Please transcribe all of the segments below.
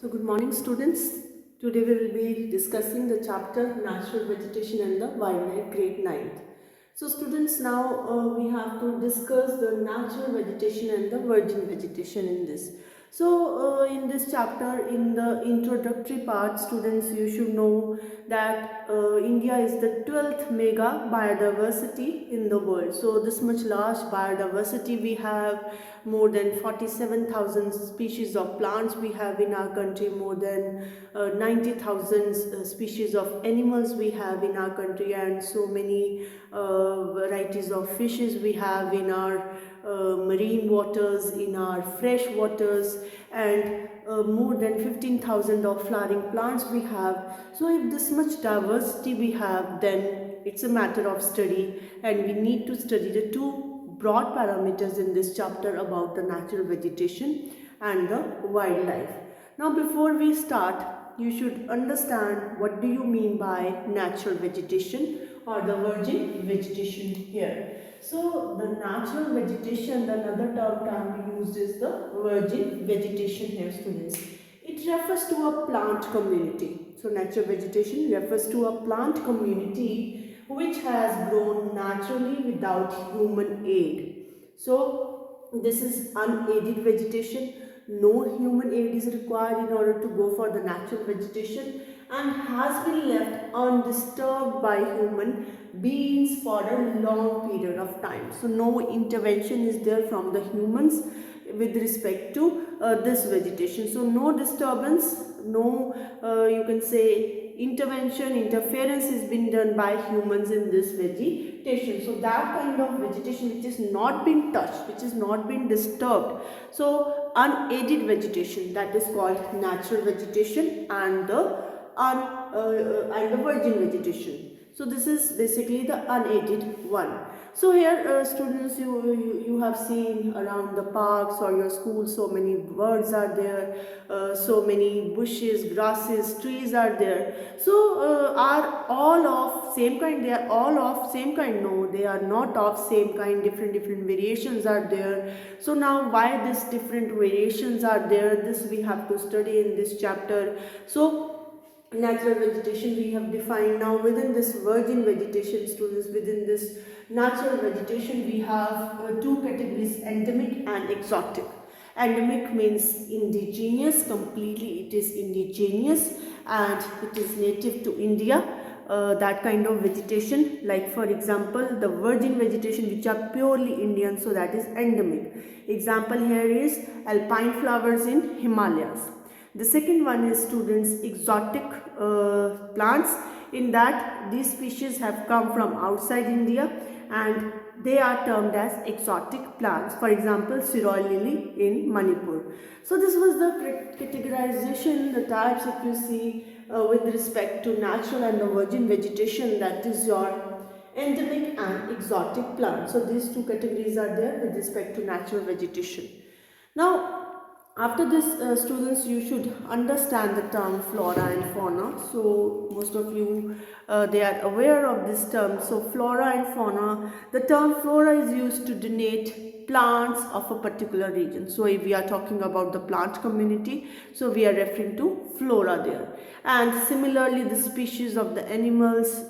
So good morning students. Today we will be discussing the chapter Natural Vegetation and the Wildlife, grade 9th. So students, now we have to discuss the natural vegetation and the virgin vegetation in this. So in this chapter, in the introductory part, students, you should know that India is the 12th mega biodiversity in the world. So this much large biodiversity we have, more than 47,000 species of plants we have in our country, more than 90,000 species of animals we have in our country, and so many varieties of fishes we have in our marine waters, in our fresh waters, and more than 15,000 of flowering plants we have. So if this much diversity we have, then it's a matter of study, and we need to study the two broad parameters in this chapter about the natural vegetation and the wildlife. Now before we start, you should understand what do you mean by natural vegetation or the virgin vegetation here. So the natural vegetation, the another term can be used is the virgin vegetation here, students. It refers to a plant community. So natural vegetation refers to a plant community which has grown naturally without human aid. So this is unaided vegetation. No human aid is required in order to go for the natural vegetation, and has been left undisturbed by human beings for a long period of time. So no intervention is there from the humans with respect to this vegetation. So no disturbance, no you can say intervention, interference has been done by humans in this vegetation. So that kind of vegetation which is not been touched, which is not been disturbed, so unaided vegetation, that is called natural vegetation, and the virgin vegetation. So this is basically the unaided one. So here students, you have seen around the parks or your school, so many birds are there, so many bushes, grasses, trees are there. So are all of same kind? They are all of same kind? No, they are not of same kind. Different variations are there. So now why these different variations are there, this we have to study in this chapter. So natural vegetation we have defined. Now within this virgin vegetation, students, within this natural vegetation we have two categories: endemic and exotic. Endemic means indigenous, completely it is indigenous and it is native to India. That kind of vegetation, like for example the virgin vegetation which are purely Indian, so that is endemic. Example here is alpine flowers in Himalayas. The second one is, students, exotic plants. In that, these species have come from outside India and they are termed as exotic plants. For example, Siroi lily in Manipur. So this was the categorization, the types if you see with respect to natural and the virgin vegetation, that is your endemic and exotic plants. So these two categories are there with respect to natural vegetation. Now after this, students, you should understand the term flora and fauna. So most of you they are aware of this term. So flora and fauna, the term flora is used to denote plants of a particular region. So if we are talking about the plant community, so we are referring to flora there. And similarly, the species of the animals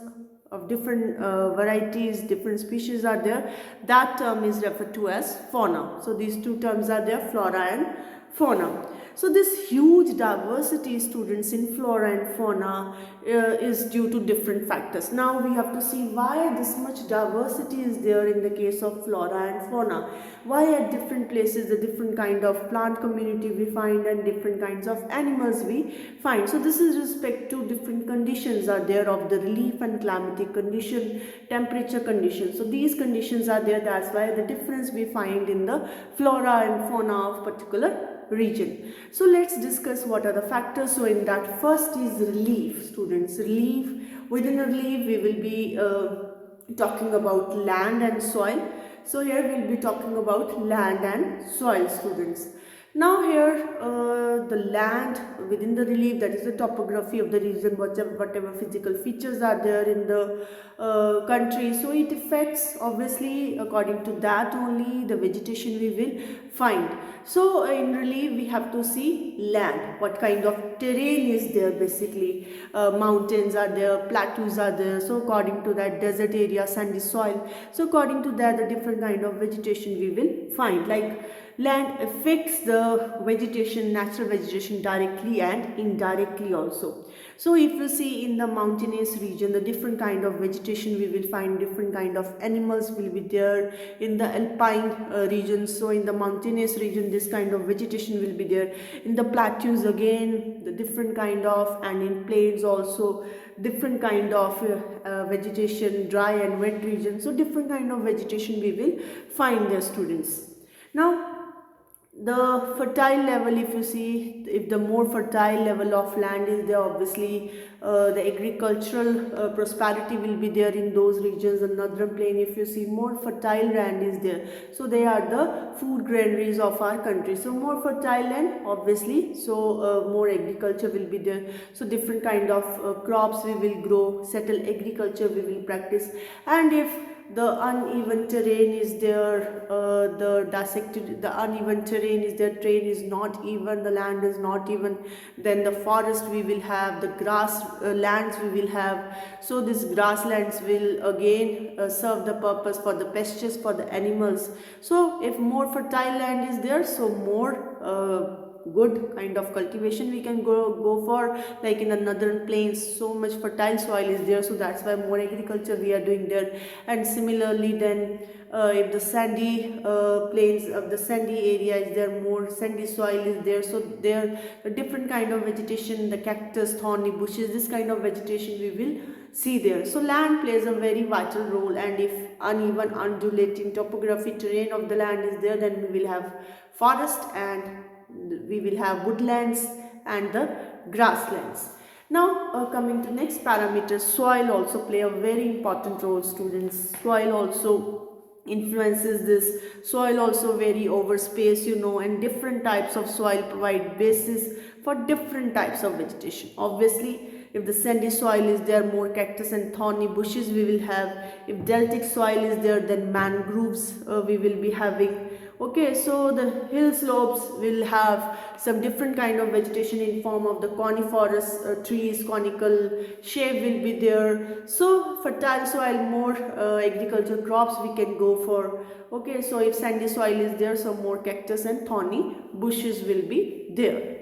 of different varieties, different species are there, that term is referred to as fauna. So these two terms are there, flora and fauna. So this huge diversity, students, in flora and fauna is due to different factors. Now we have to see why this much diversity is there in the case of flora and fauna. Why at different places the different kind of plant community we find and different kinds of animals we find. So this is respect to different conditions are there of the relief and climatic condition, temperature conditions. So these conditions are there, that's why the difference we find in the flora and fauna of particular region. So let's discuss what are the factors. So in that, first is relief, students. Relief, within a relief we will be talking about land and soil. So here we'll be talking about land and soil, students. Now here the land within the relief, that is the topography of the region, whatever physical features are there in the country, so it affects obviously according to that only the vegetation we will find. So in relief we have to see land, what kind of terrain is there basically. Mountains are there, plateaus are there, so according to that, desert area, sandy soil, so according to that the different kind of vegetation we will find. Like land affects the vegetation, natural vegetation, directly and indirectly also. So if you see in the mountainous region, the different kind of vegetation we will find, different kind of animals will be there. In the alpine region, so in the mountainous region, this kind of vegetation will be there. In the plateaus again, the different kind of, and in plains also different kind of vegetation, dry and wet region, so different kind of vegetation we will find there, students. Now the fertile level, if you see, if the more fertile level of land is there, obviously the agricultural prosperity will be there in those regions. The northern plain, if you see, more fertile land is there, so they are the food granaries of our country. So more fertile land obviously, so more agriculture will be there, so different kind of crops we will grow, settle agriculture we will practice. And if the uneven terrain is there, the uneven terrain is there, terrain is not even, the land is not even, then the forest we will have, the grass lands we will have. So these grasslands will again serve the purpose for the pastures for the animals. So if more fertile land is there, so more good kind of cultivation we can go for. Like in the northern plains, so much fertile soil is there, so that's why more agriculture we are doing there. And similarly then if the sandy plains of the sandy area is there, more sandy soil is there, so there a different kind of vegetation, the cactus, thorny bushes, this kind of vegetation we will see there. So land plays a very vital role, and if uneven undulating topography terrain of the land is there, then we will have forest and we will have woodlands and the grasslands. Now coming to next parameter, soil also play a very important role, students. Soil also influences this. Soil also vary over space, and different types of soil provide basis for different types of vegetation. Obviously if the sandy soil is there, more cactus and thorny bushes we will have. If deltic soil is there, then mangroves we will be having. Okay, so the hill slopes will have some different kind of vegetation in form of the coniferous trees, conical shape will be there. So fertile soil, more agricultural crops we can go for. Okay, so if sandy soil is there, so more cactus and thorny bushes will be there.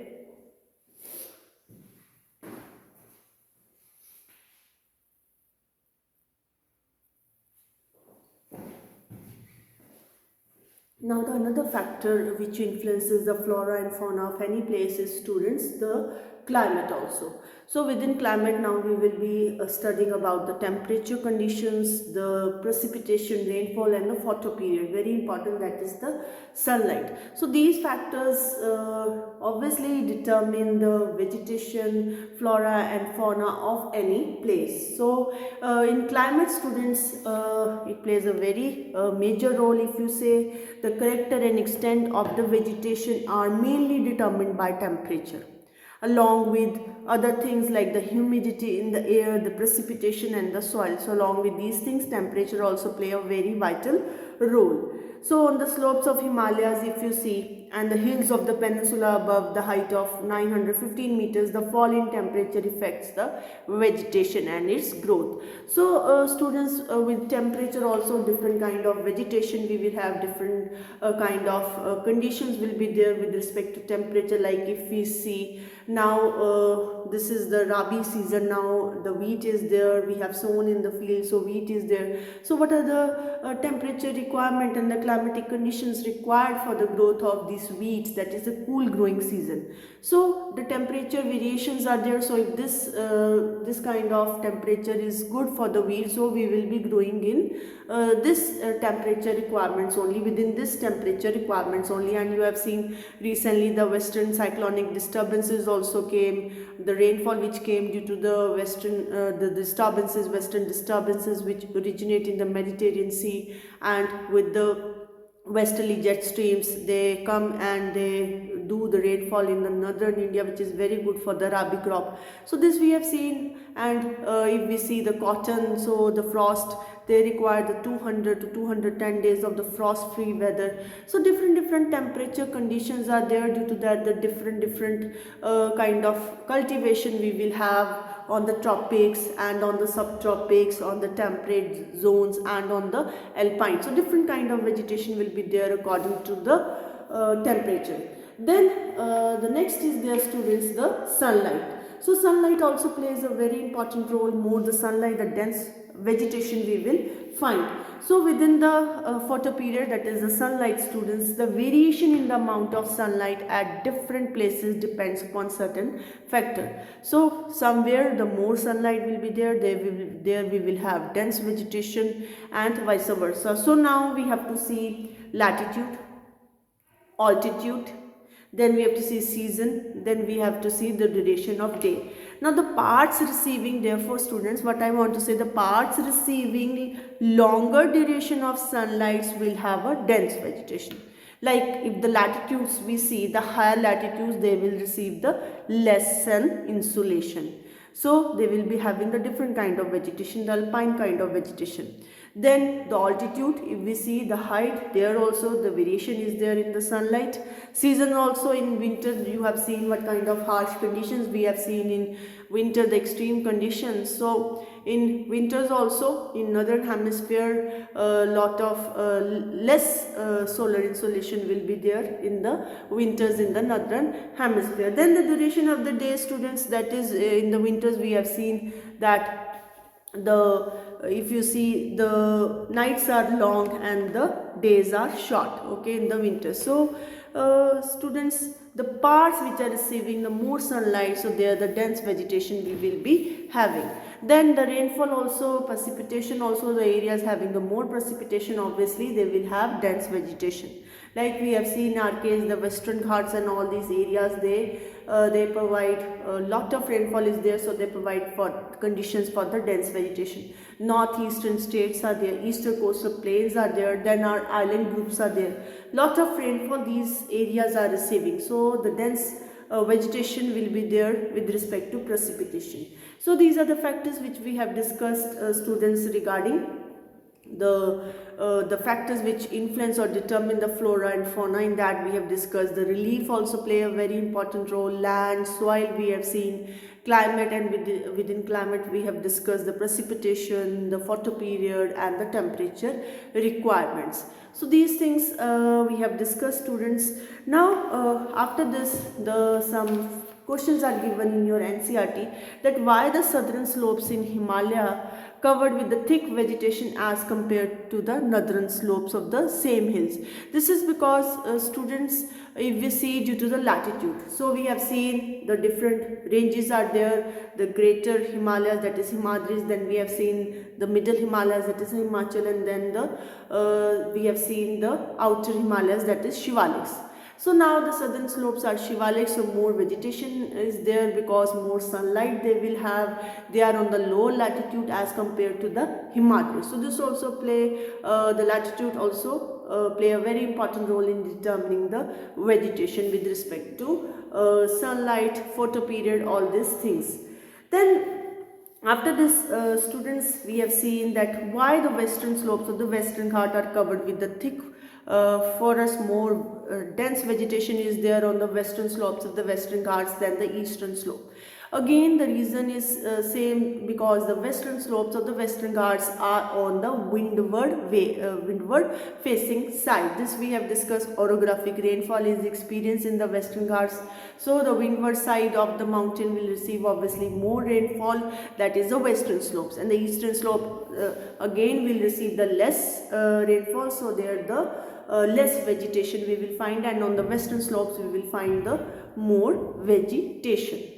Now the another factor which influences the flora and fauna of any place is, students, the climate also. So within climate now we will be studying about the temperature conditions, the precipitation, rainfall and the photo period. Very important, that is the sunlight. So these factors obviously determine the vegetation, flora and fauna of any place. So in climate, students, it plays a very major role. If you say, the character and extent of the vegetation are mainly determined by temperature, along with other things like the humidity in the air, the precipitation and the soil. So along with these things, temperature also play a very vital role. So on the slopes of Himalayas, if you see, and the hills of the peninsula above the height of 915 meters, the fall in temperature affects the vegetation and its growth. So students, with temperature also different kind of vegetation we will have, different kind of conditions will be there with respect to temperature. Like if we see now, this is the Rabi season, now the wheat is there, we have sown in the field, so wheat is there. So what are the temperature requirement and the climatic conditions required for the growth of these wheats? That is a cool growing season. So the temperature variations are there. So if this kind of temperature is good for the wheat, so we will be growing in this temperature requirements only, within this temperature requirements only. And you have seen recently the western cyclonic disturbances also came, the rainfall which came due to the western disturbances which originate in the Mediterranean Sea, and with the westerly jet streams, they come and they do the rainfall in the northern India, which is very good for the rabi crop. So this we have seen. And if we see the cotton, so the frost, they require the 200 to 210 days of the frost free weather. So different temperature conditions are there. Due to that, the different kind of cultivation we will have on the tropics and on the subtropics, on the temperate zones and on the alpine. So different kind of vegetation will be there according to the temperature. Then the next is there, students, the sunlight. So sunlight also plays a very important role. More the sunlight, the dense vegetation we will find. So within the photo period, that is the sunlight, students, the variation in the amount of sunlight at different places depends upon certain factor. So somewhere the more sunlight will be there, there we will have dense vegetation, and vice versa. So now we have to see latitude, altitude, then we have to see season, then we have to see the duration of day. Now the parts receiving, therefore students, what I want to say, the parts receiving longer duration of sunlight will have a dense vegetation. Like if the latitudes we see, the higher latitudes, they will receive the less sun insolation. So they will be having the different kind of vegetation, the alpine kind of vegetation. Then the altitude, if we see the height, there also the variation is there in the sunlight. Season also, in winter you have seen what kind of harsh conditions we have seen in winter, the extreme conditions. So in winters also, in northern hemisphere, a lot of less solar insolation will be there in the winters in the northern hemisphere. Then the duration of the day, students, that is in the winters we have seen that if you see, the nights are long and the days are short, okay, in the winter. So students, the parts which are receiving the more sunlight, so there the dense vegetation we will be having. Then the rainfall also, precipitation also, the areas having the more precipitation, obviously they will have dense vegetation. Like we have seen in our case, the Western Ghats and all these areas, they provide a lot of rainfall is there, so they provide for conditions for the dense vegetation. Northeastern states are there, eastern coastal plains are there, then our island groups are there. Lot of rainfall these areas are receiving, so the dense vegetation will be there with respect to precipitation. So these are the factors which we have discussed, students, regarding the factors which influence or determine the flora and fauna. In that we have discussed the relief also play a very important role, land, soil we have seen, climate, and within climate we have discussed the precipitation, the photoperiod, and the temperature requirements. So these things we have discussed, students. Now after this, some questions are given in your NCERT, that why the southern slopes in Himalaya covered with the thick vegetation as compared to the northern slopes of the same hills. This is because students, if we see, due to the latitude. So we have seen the different ranges are there, the greater Himalayas, that is Himadris, then we have seen the middle Himalayas, that is Himachal, and then we have seen the outer Himalayas, that is Shivaliks. So now the southern slopes are Shivalik, so more vegetation is there because more sunlight they will have. They are on the lower latitude as compared to the Himalayas. So this also play, the latitude also play a very important role in determining the vegetation with respect to sunlight, photoperiod, all these things. Then after this, students, we have seen that why the western slopes of the Western Ghat are covered with the thick forest, more dense vegetation is there on the western slopes of the Western Ghats than the eastern slope. Again, the reason is same, because the western slopes of the Western Ghats are on the windward facing side. This we have discussed. Orographic rainfall is experienced in the Western Ghats, so the windward side of the mountain will receive obviously more rainfall, that is the western slopes, and the eastern slope again will receive the less rainfall, so there the less vegetation we will find, and on the western slopes we will find the more vegetation.